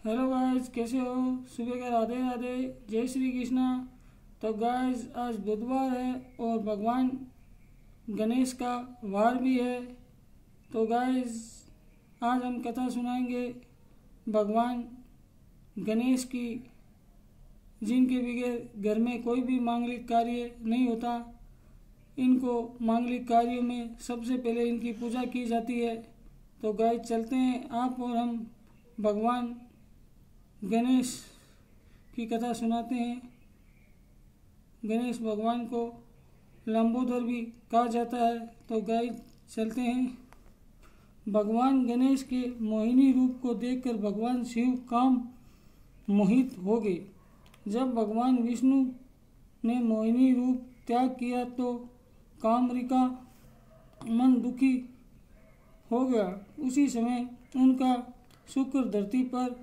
Hello guys, कैसे हो? सुबह का राधे राधे, जय श्री कृष्णा। तो गाइस, आज बुधवार है और भगवान गणेश का वार भी है। तो गाइस, आज हम कथा सुनाएंगे भगवान गणेश की, जिनके बगैर घर में कोई भी मांगलिक कार्य नहीं होता। इनको मांगलिक कार्यों में सबसे पहले इनकी पूजा की जाती है। तो गाइस, चलते हैं, आप और हम भगवान गणेश की कथा सुनाते हैं। गणेश भगवान को लंबोदर भी कहा जाता है। तो गाइस, चलते हैं। भगवान गणेश के मोहिनी रूप को देखकर भगवान शिव काम मोहित हो गए। जब भगवान विष्णु ने मोहिनी रूप त्याग किया तो कामरिका मन दुखी हो गया। उसी समय उनका शुक्र धरती पर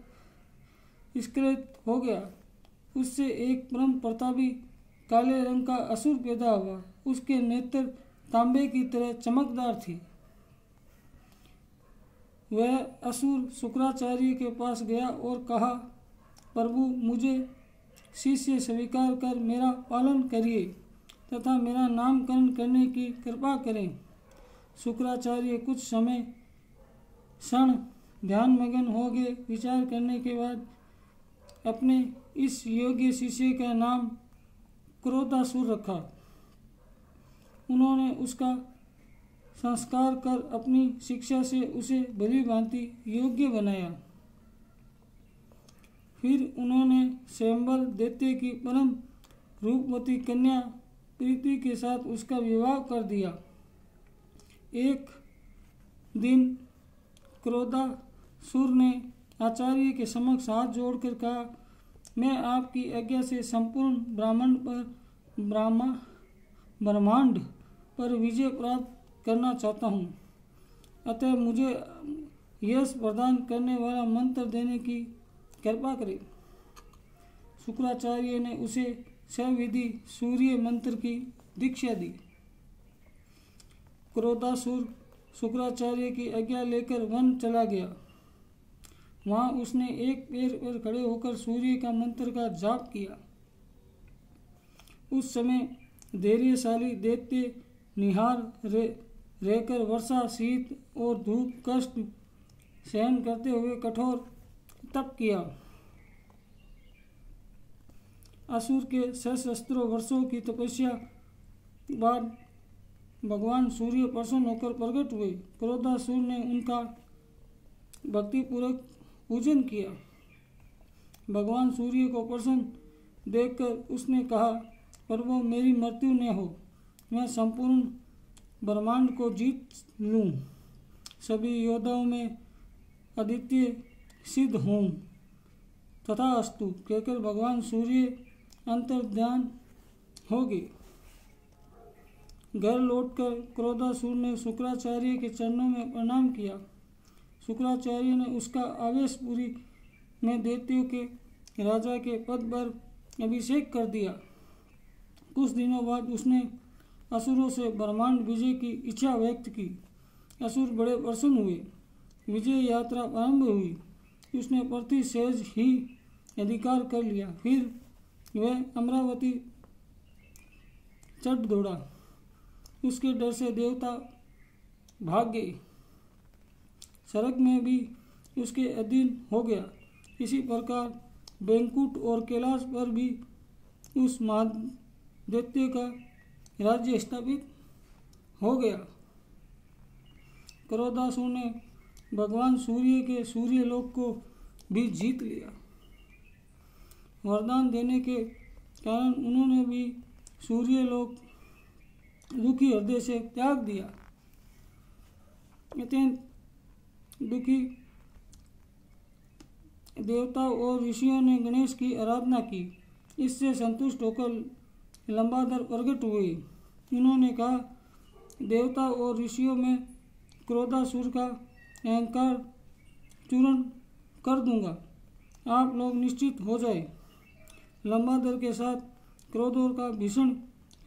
स्खलित हो गया। उससे एक परम प्रतापी काले रंग का असुर पैदा हुआ। उसके नेत्र तांबे की तरह चमकदार थे। वह असुर शुक्राचार्य के पास गया और कहा, प्रभु, मुझे शिष्य स्वीकार कर मेरा पालन करिए तथा मेरा नामकरण करने की कृपा करें। शुक्राचार्य कुछ समय क्षण ध्यानमग्न हो गए। विचार करने के बाद अपने इस योग्य शिष्य का नाम क्रोधासुर रखा। उन्होंने उसका संस्कार कर अपनी शिक्षा से उसे भली भांति योग्य बनाया। फिर उन्होंने स्वयंवर दैत्य की परम रूपवती कन्या प्रीति के साथ उसका विवाह कर दिया। एक दिन क्रोधासुर ने आचार्य के समक्ष हाथ जोड़कर कहा, मैं आपकी आज्ञा से संपूर्ण ब्रह्मांड पर विजय प्राप्त करना चाहता हूँ। अतः मुझे यश प्रदान करने वाला मंत्र देने की कृपा करें। शुक्राचार्य ने उसे सविधि सूर्य मंत्र की दीक्षा दी। क्रोधासुर शुक्राचार्य की आज्ञा लेकर वन चला गया। वहां उसने एक पैर पर खड़े होकर सूर्य का मंत्र का जाप किया। उस समय धैर्यशाली दैत्य निहार रहकर वर्षा, शीत और धूप कष्ट सहन करते हुए कठोर तप किया। असुर के सहस्त्रों वर्षों की तपस्या बाद भगवान सूर्य प्रसन्न होकर प्रकट हुए। क्रोधासुर ने उनका भक्तिपूर्वक पूजन किया। भगवान सूर्य को प्रसन्न देखकर उसने कहा, प्रभु, मेरी मृत्यु न हो, मैं संपूर्ण ब्रह्मांड को जीत लूं, सभी योद्धाओं में अद्वितीय सिद्ध हूँ। तथास्तु कहकर भगवान सूर्य अंतर्ध्यान हो गए। घर लौटकर क्रोधासुर ने शुक्राचार्य के चरणों में प्रणाम किया। शुक्राचार्य ने उसका आवेशपुरी में दैत्यों के राजा के पद पर अभिषेक कर दिया। कुछ दिनों बाद उसने असुरों से ब्रह्मांड विजय की इच्छा व्यक्त की। असुर बड़े प्रसन्न हुए। विजय यात्रा प्रारंभ हुई। उसने प्रति सहज ही अधिकार कर लिया। फिर वह अमरावती चढ़ दौड़ा। उसके डर से देवता भाग गए। स्वर्ग में भी उसके अधीन हो गया। इसी प्रकार बैंकुट और कैलाश पर भी उस महादैत्य का राज्य स्थापित हो गया। क्रोधासुर ने भगवान सूर्य के सूर्यलोक को भी जीत लिया। वरदान देने के कारण उन्होंने भी सूर्यलोक दुखी हृदय से त्याग दिया। अत्यंत दुखी देवताओं और ऋषियों ने गणेश की आराधना की। इससे संतुष्ट होकर लंबाधर प्रकट हुए। उन्होंने कहा, देवता और ऋषियों में क्रोधासुर का अहंकार चूर्ण कर दूंगा। आप लोग निश्चित हो जाए। लंबाधर के साथ क्रोधोर का भीषण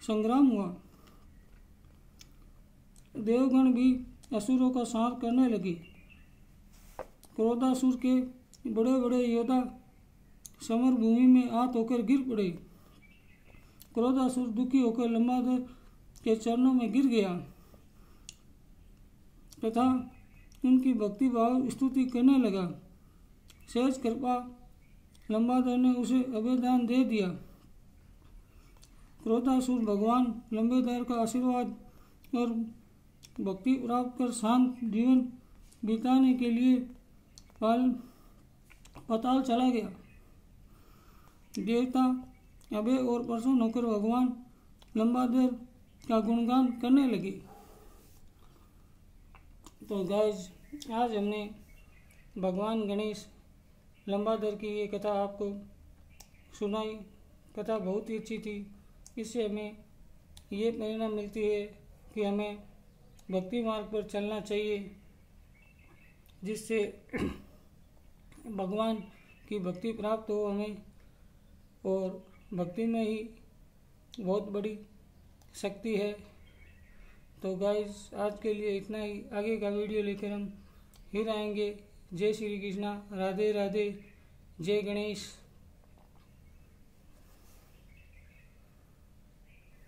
संग्राम हुआ। देवगण भी असुरों का संहार करने लगे। क्रोधासुर के बड़े बड़े योद्धा समर भूमि में आहत होकर गिर पड़े। क्रोधासुर दुखी होकर लंबाधर के चरणों में गिर गया तथा उनकी भक्ति भाव स्तुति करने लगा। सहज कृपा लंबाधर ने उसे अभयदान दे दिया। क्रोधासुर भगवान लंबाधर का आशीर्वाद और भक्ति प्राप्त कर शांत जीवन बिताने के लिए पाताल चला गया। देवता अभय और प्रसन्न होकर भगवान लंबाधर का गुणगान करने लगे। तो गाइस, आज हमने भगवान गणेश लंबाधर की ये कथा आपको सुनाई। कथा बहुत ही अच्छी थी। इससे हमें ये प्रेरणा मिलती है कि हमें भक्ति मार्ग पर चलना चाहिए, जिससे भगवान की भक्ति प्राप्त हो हमें। और भक्ति में ही बहुत बड़ी शक्ति है। तो गाइस, आज के लिए इतना ही। आगे का वीडियो लेकर हम फिर आएंगे। जय श्री कृष्णा, राधे राधे, जय गणेश।